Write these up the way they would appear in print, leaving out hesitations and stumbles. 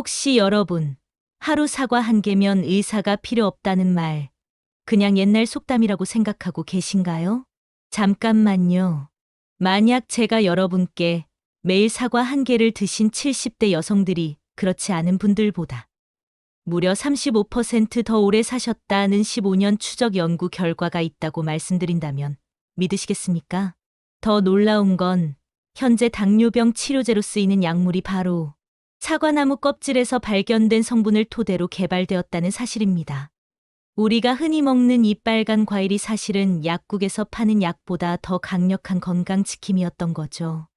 혹시 여러분, 하루 사과 한 개면 의사가 필요 없다는 말, 그냥 옛날 속담이라고 생각하고 계신가요? 잠깐만요. 만약 제가 여러분께 매일 사과 한 개를 드신 70대 여성들이 그렇지 않은 분들보다 무려 35% 더 오래 사셨다는 15년 추적 연구 결과가 있다고 말씀드린다면 믿으시겠습니까? 더 놀라운 건 현재 당뇨병 치료제로 쓰이는 약물이 바로 사과나무 껍질에서 발견된 성분을 토대로 개발되었다는 사실입니다. 우리가 흔히 먹는 이 빨간 과일이 사실은 약국에서 파는 약보다 더 강력한 건강지킴이였던 거죠.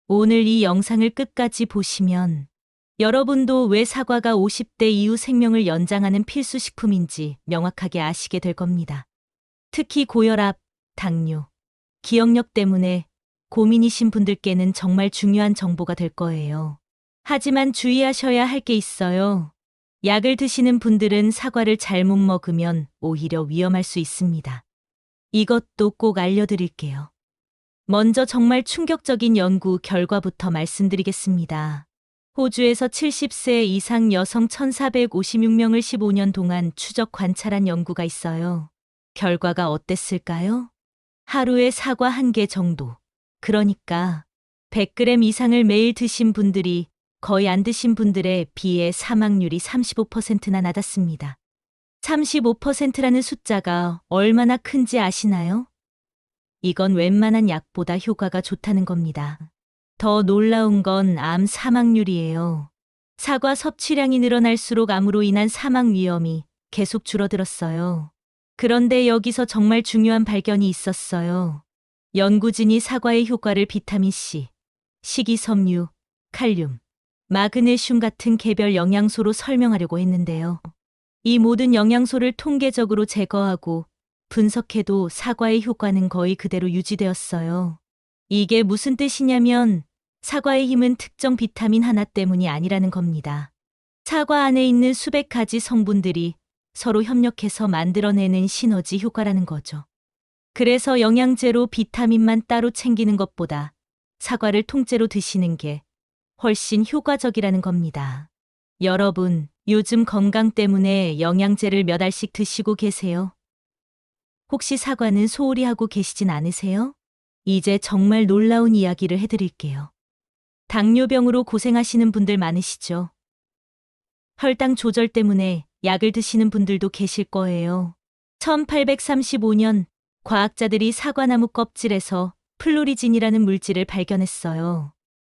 오늘 이 영상을 끝까지 보시면 여러분도 왜 사과가 50대 이후 생명을 연장하는 필수 식품인지 명확하게 아시게 될 겁니다. 특히 고혈압, 당뇨, 기억력 때문에 고민이신 분들께는 정말 중요한 정보가 될 거예요. 하지만 주의하셔야 할 게 있어요. 약을 드시는 분들은 사과를 잘못 먹으면 오히려 위험할 수 있습니다. 이것도 꼭 알려드릴게요. 먼저 정말 충격적인 연구 결과부터 말씀드리겠습니다. 호주에서 70세 이상 여성 1,456명을 15년 동안 추적 관찰한 연구가 있어요. 결과가 어땠을까요? 하루에 사과 한 개 정도, 그러니까 100g 이상을 매일 드신 분들이 거의 안 드신 분들에 비해 사망률이 35%나 낮았습니다. 35%라는 숫자가 얼마나 큰지 아시나요? 이건 웬만한 약보다 효과가 좋다는 겁니다. 더 놀라운 건 암 사망률이에요. 사과 섭취량이 늘어날수록 암으로 인한 사망 위험이 계속 줄어들었어요. 그런데 여기서 정말 중요한 발견이 있었어요. 연구진이 사과의 효과를 비타민C, 식이섬유, 칼륨, 마그네슘 같은 개별 영양소로 설명하려고 했는데요. 이 모든 영양소를 통계적으로 제거하고 분석해도 사과의 효과는 거의 그대로 유지되었어요. 이게 무슨 뜻이냐면 사과의 힘은 특정 비타민 하나 때문이 아니라는 겁니다. 사과 안에 있는 수백 가지 성분들이 서로 협력해서 만들어내는 시너지 효과라는 거죠. 그래서 영양제로 비타민만 따로 챙기는 것보다 사과를 통째로 드시는 게 훨씬 효과적이라는 겁니다. 여러분, 요즘 건강 때문에 영양제를 몇 알씩 드시고 계세요? 혹시 사과는 소홀히 하고 계시진 않으세요? 이제 정말 놀라운 이야기를 해드릴게요. 당뇨병으로 고생하시는 분들 많으시죠? 혈당 조절 때문에 약을 드시는 분들도 계실 거예요. 1835년 과학자들이 사과나무 껍질에서 플로리진이라는 물질을 발견했어요.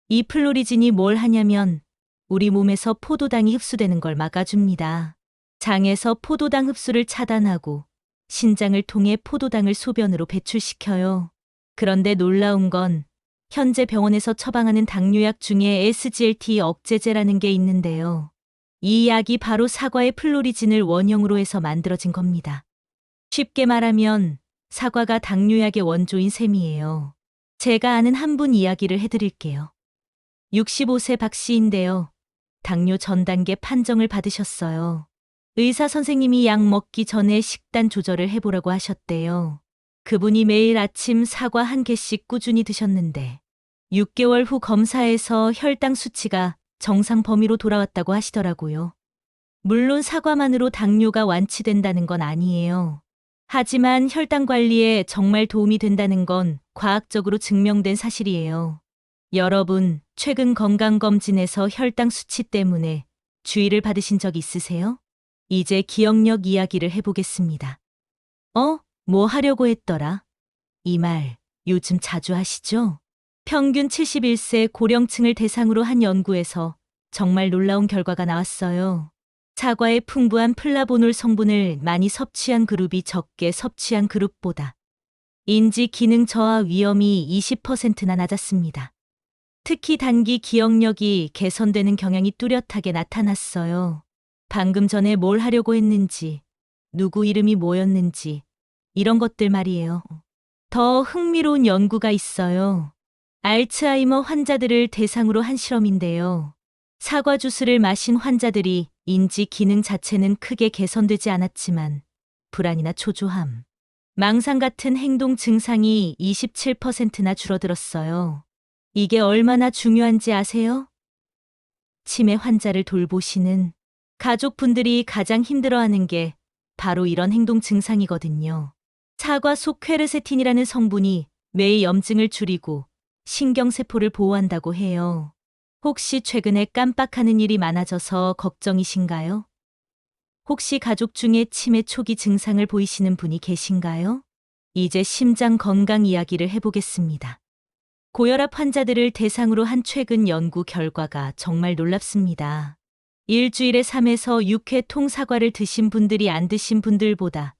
이 플로리진이 뭘 하냐면 우리 몸에서 포도당이 흡수되는 걸 막아줍니다. 장에서 포도당 흡수를 차단하고 신장을 통해 포도당을 소변으로 배출시켜요. 그런데 놀라운 건 현재 병원에서 처방하는 당뇨약 중에 SGLT 억제제라는 게 있는데요. 이 약이 바로 사과의 플로리진을 원형으로 해서 만들어진 겁니다. 쉽게 말하면 사과가 당뇨약의 원조인 셈이에요. 제가 아는 한 분 이야기를 해드릴게요. 65세 박 씨인데요. 당뇨 전 단계 판정을 받으셨어요. 의사 선생님이 약 먹기 전에 식단 조절을 해보라고 하셨대요. 그분이 매일 아침 사과 한 개씩 꾸준히 드셨는데 6개월 후 검사에서 혈당 수치가 정상 범위로 돌아왔다고 하시더라고요. 물론 사과만으로 당뇨가 완치된다는 건 아니에요. 하지만 혈당 관리에 정말 도움이 된다는 건 과학적으로 증명된 사실이에요. 여러분, 최근 건강검진에서 혈당 수치 때문에 주의를 받으신 적 있으세요? 이제 기억력 이야기를 해보겠습니다. 뭐 하려고 했더라? 이 말 요즘 자주 하시죠? 평균 71세 고령층을 대상으로 한 연구에서 정말 놀라운 결과가 나왔어요. 사과의 풍부한 플라보놀 성분을 많이 섭취한 그룹이 적게 섭취한 그룹보다 인지 기능 저하 위험이 20%나 낮았습니다. 특히 단기 기억력이 개선되는 경향이 뚜렷하게 나타났어요. 방금 전에 뭘 하려고 했는지, 누구 이름이 뭐였는지, 이런 것들 말이에요. 더 흥미로운 연구가 있어요. 알츠하이머 환자들을 대상으로 한 실험인데요. 사과 주스를 마신 환자들이 인지 기능 자체는 크게 개선되지 않았지만 불안이나 초조함, 망상 같은 행동 증상이 27%나 줄어들었어요. 이게 얼마나 중요한지 아세요? 치매 환자를 돌보시는 가족분들이 가장 힘들어하는 게 바로 이런 행동 증상이거든요. 사과 속 퀘르세틴이라는 성분이 뇌의 염증을 줄이고 신경세포를 보호한다고 해요. 혹시 최근에 깜빡하는 일이 많아져서 걱정이신가요? 혹시 가족 중에 치매 초기 증상을 보이시는 분이 계신가요? 이제 심장 건강 이야기를 해보겠습니다. 고혈압 환자들을 대상으로 한 최근 연구 결과가 정말 놀랍습니다. 일주일에 3에서 6회 통사과를 드신 분들이 안 드신 분들보다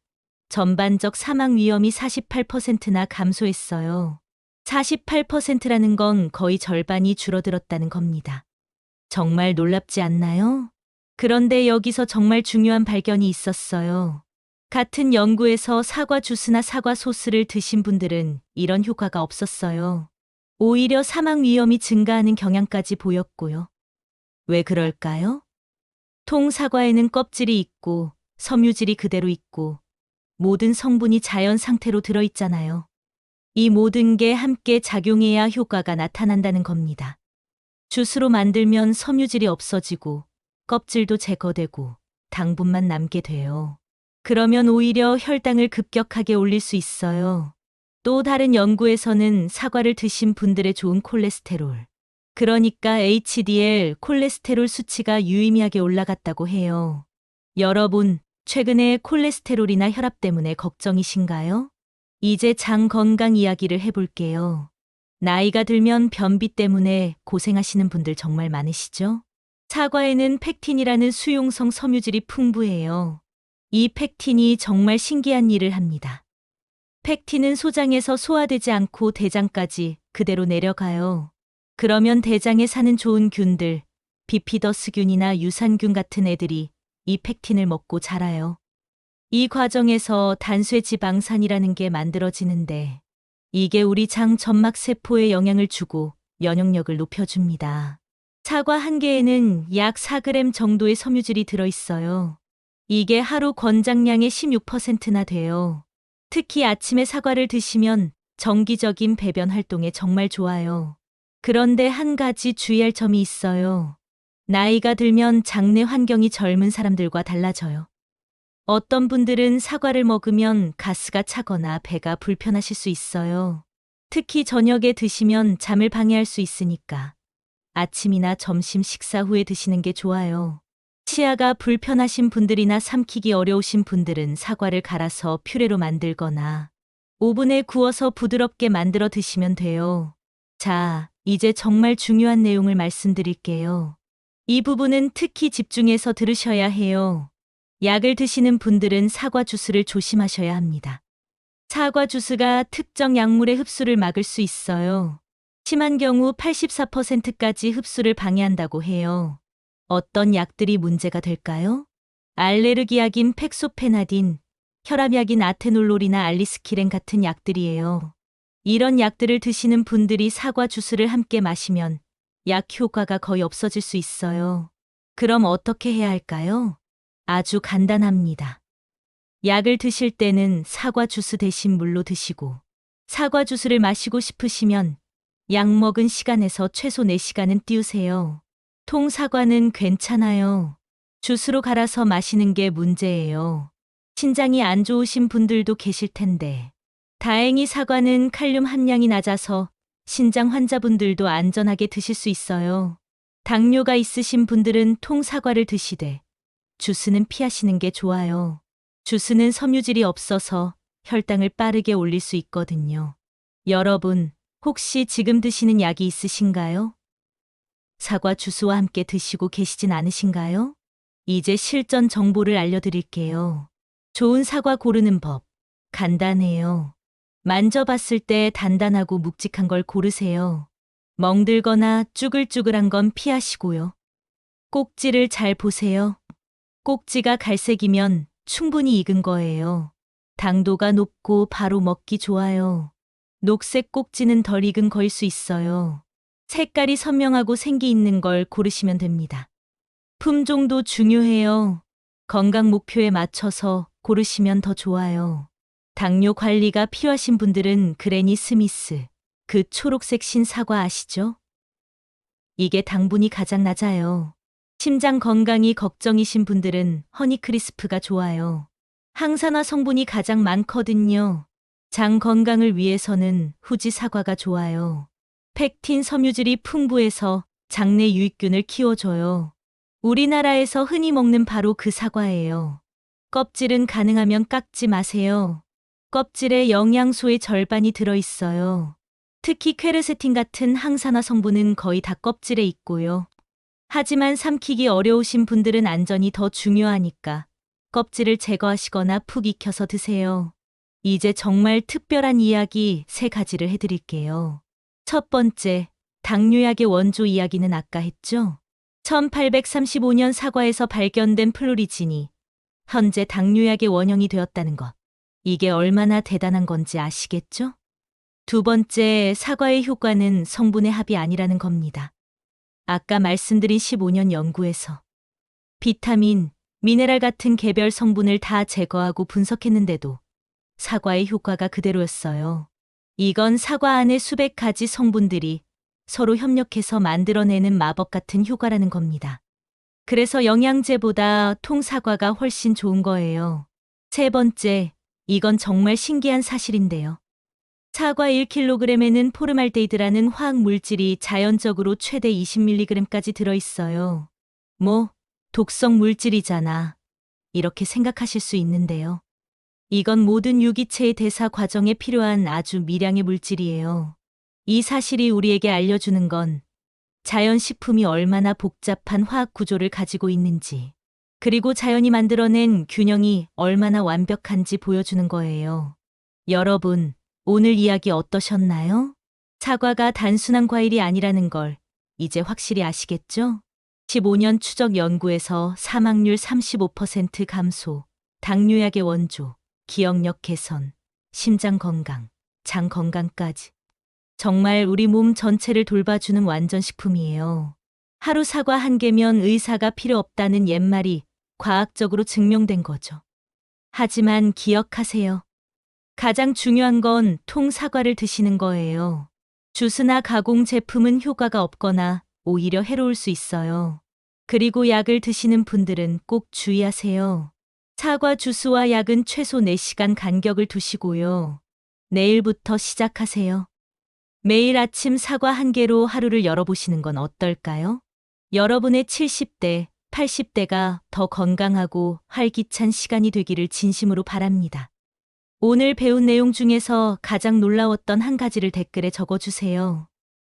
전반적 사망 위험이 48%나 감소했어요. 48%라는 건 거의 절반이 줄어들었다는 겁니다. 정말 놀랍지 않나요? 그런데 여기서 정말 중요한 발견이 있었어요. 같은 연구에서 사과 주스나 사과 소스를 드신 분들은 이런 효과가 없었어요. 오히려 사망 위험이 증가하는 경향까지 보였고요. 왜 그럴까요? 통사과에는 껍질이 있고 섬유질이 그대로 있고 모든 성분이 자연 상태로 들어있잖아요. 이 모든 게 함께 작용해야 효과가 나타난다는 겁니다. 주스로 만들면 섬유질이 없어지고 껍질도 제거되고 당분만 남게 돼요. 그러면 오히려 혈당을 급격하게 올릴 수 있어요. 또 다른 연구에서는 사과를 드신 분들의 좋은 콜레스테롤, 그러니까 HDL 콜레스테롤 수치가 유의미하게 올라갔다고 해요. 여러분, 최근에 콜레스테롤이나 혈압 때문에 걱정이신가요? 이제 장 건강 이야기를 해볼게요. 나이가 들면 변비 때문에 고생하시는 분들 정말 많으시죠? 사과에는 펙틴이라는 수용성 섬유질이 풍부해요. 이 펙틴이 정말 신기한 일을 합니다. 펙틴은 소장에서 소화되지 않고 대장까지 그대로 내려가요. 그러면 대장에 사는 좋은 균들, 비피더스균이나 유산균 같은 애들이 이 펙틴을 먹고 자라요. 이 과정에서 단쇄 지방산이라는 게 만들어지는데 이게 우리 장 점막 세포에 영향을 주고 면역력을 높여줍니다. 사과 한 개에는 약 4g 정도의 섬유질이 들어있어요. 이게 하루 권장량의 16%나 돼요. 특히 아침에 사과를 드시면 정기적인 배변 활동에 정말 좋아요. 그런데 한 가지 주의할 점이 있어요. 나이가 들면 장내 환경이 젊은 사람들과 달라져요. 어떤 분들은 사과를 먹으면 가스가 차거나 배가 불편하실 수 있어요. 특히 저녁에 드시면 잠을 방해할 수 있으니까 아침이나 점심 식사 후에 드시는 게 좋아요. 치아가 불편하신 분들이나 삼키기 어려우신 분들은 사과를 갈아서 퓨레로 만들거나 오븐에 구워서 부드럽게 만들어 드시면 돼요. 자, 이제 정말 중요한 내용을 말씀드릴게요. 이 부분은 특히 집중해서 들으셔야 해요. 약을 드시는 분들은 사과 주스를 조심하셔야 합니다. 사과 주스가 특정 약물의 흡수를 막을 수 있어요. 심한 경우 84%까지 흡수를 방해한다고 해요. 어떤 약들이 문제가 될까요? 알레르기약인 펙소페나딘, 혈압약인 아테놀롤이나 알리스키렌 같은 약들이에요. 이런 약들을 드시는 분들이 사과 주스를 함께 마시면 약 효과가 거의 없어질 수 있어요. 그럼 어떻게 해야 할까요? 아주 간단합니다. 약을 드실 때는 사과 주스 대신 물로 드시고 사과 주스를 마시고 싶으시면 약 먹은 시간에서 최소 4시간은 띄우세요. 통사과는 괜찮아요. 주스로 갈아서 마시는 게 문제예요. 신장이 안 좋으신 분들도 계실 텐데. 다행히 사과는 칼륨 함량이 낮아서 신장 환자분들도 안전하게 드실 수 있어요. 당뇨가 있으신 분들은 통사과를 드시되 주스는 피하시는 게 좋아요. 주스는 섬유질이 없어서 혈당을 빠르게 올릴 수 있거든요. 여러분, 혹시 지금 드시는 약이 있으신가요? 사과 주스와 함께 드시고 계시진 않으신가요? 이제 실전 정보를 알려드릴게요. 좋은 사과 고르는 법. 간단해요. 만져봤을 때 단단하고 묵직한 걸 고르세요. 멍들거나 쭈글쭈글한 건 피하시고요. 꼭지를 잘 보세요. 꼭지가 갈색이면 충분히 익은 거예요. 당도가 높고 바로 먹기 좋아요. 녹색 꼭지는 덜 익은 거일 수 있어요. 색깔이 선명하고 생기 있는 걸 고르시면 됩니다. 품종도 중요해요. 건강 목표에 맞춰서 고르시면 더 좋아요. 당뇨 관리가 필요하신 분들은 그레니 스미스, 그 초록색 신사과 아시죠? 이게 당분이 가장 낮아요. 심장 건강이 걱정이신 분들은 허니크리스프가 좋아요. 항산화 성분이 가장 많거든요. 장 건강을 위해서는 후지 사과가 좋아요. 펙틴 섬유질이 풍부해서 장내 유익균을 키워줘요. 우리나라에서 흔히 먹는 바로 그 사과예요. 껍질은 가능하면 깎지 마세요. 껍질에 영양소의 절반이 들어있어요. 특히 퀘르세틴 같은 항산화 성분은 거의 다 껍질에 있고요. 하지만 삼키기 어려우신 분들은 안전이 더 중요하니까 껍질을 제거하시거나 푹 익혀서 드세요. 이제 정말 특별한 이야기 3가지를 해드릴게요. 첫 번째, 당뇨약의 원조 이야기는 아까 했죠? 1835년 사과에서 발견된 플로리진이 현재 당뇨약의 원형이 되었다는 것. 이게 얼마나 대단한 건지 아시겠죠? 두 번째, 사과의 효과는 성분의 합이 아니라는 겁니다. 아까 말씀드린 15년 연구에서 비타민, 미네랄 같은 개별 성분을 다 제거하고 분석했는데도 사과의 효과가 그대로였어요. 이건 사과 안의 수백 가지 성분들이 서로 협력해서 만들어내는 마법 같은 효과라는 겁니다. 그래서 영양제보다 통사과가 훨씬 좋은 거예요. 세 번째, 이건 정말 신기한 사실인데요. 사과 1kg에는 포르말데이드라는 화학 물질이 자연적으로 최대 20mg까지 들어있어요. 독성 물질이잖아. 이렇게 생각하실 수 있는데요. 이건 모든 유기체의 대사 과정에 필요한 아주 미량의 물질이에요. 이 사실이 우리에게 알려주는 건 자연식품이 얼마나 복잡한 화학 구조를 가지고 있는지, 그리고 자연이 만들어낸 균형이 얼마나 완벽한지 보여주는 거예요. 여러분, 오늘 이야기 어떠셨나요? 사과가 단순한 과일이 아니라는 걸 이제 확실히 아시겠죠? 15년 추적 연구에서 사망률 35% 감소, 당뇨약의 원조, 기억력 개선, 심장 건강, 장 건강까지. 정말 우리 몸 전체를 돌봐주는 완전 식품이에요. 하루 사과 1개면 의사가 필요 없다는 옛말이 과학적으로 증명된 거죠. 하지만 기억하세요. 가장 중요한 건 통사과를 드시는 거예요. 주스나 가공 제품은 효과가 없거나 오히려 해로울 수 있어요. 그리고 약을 드시는 분들은 꼭 주의하세요. 사과 주스와 약은 최소 4시간 간격을 두시고요. 내일부터 시작하세요. 매일 아침 사과 1개로 하루를 열어보시는 건 어떨까요? 여러분의 70대, 80대가 더 건강하고 활기찬 시간이 되기를 진심으로 바랍니다. 오늘 배운 내용 중에서 가장 놀라웠던 한 가지를 댓글에 적어주세요.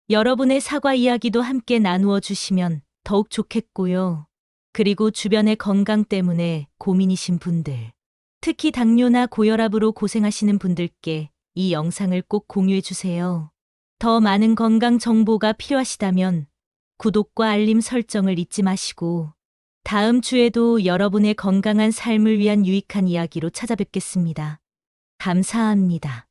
여러분의 사과 이야기도 함께 나누어 주시면 더욱 좋겠고요. 그리고 주변의 건강 때문에 고민이신 분들, 특히 당뇨나 고혈압으로 고생하시는 분들께 이 영상을 꼭 공유해 주세요. 더 많은 건강 정보가 필요하시다면 구독과 알림 설정을 잊지 마시고 다음 주에도 여러분의 건강한 삶을 위한 유익한 이야기로 찾아뵙겠습니다. 감사합니다.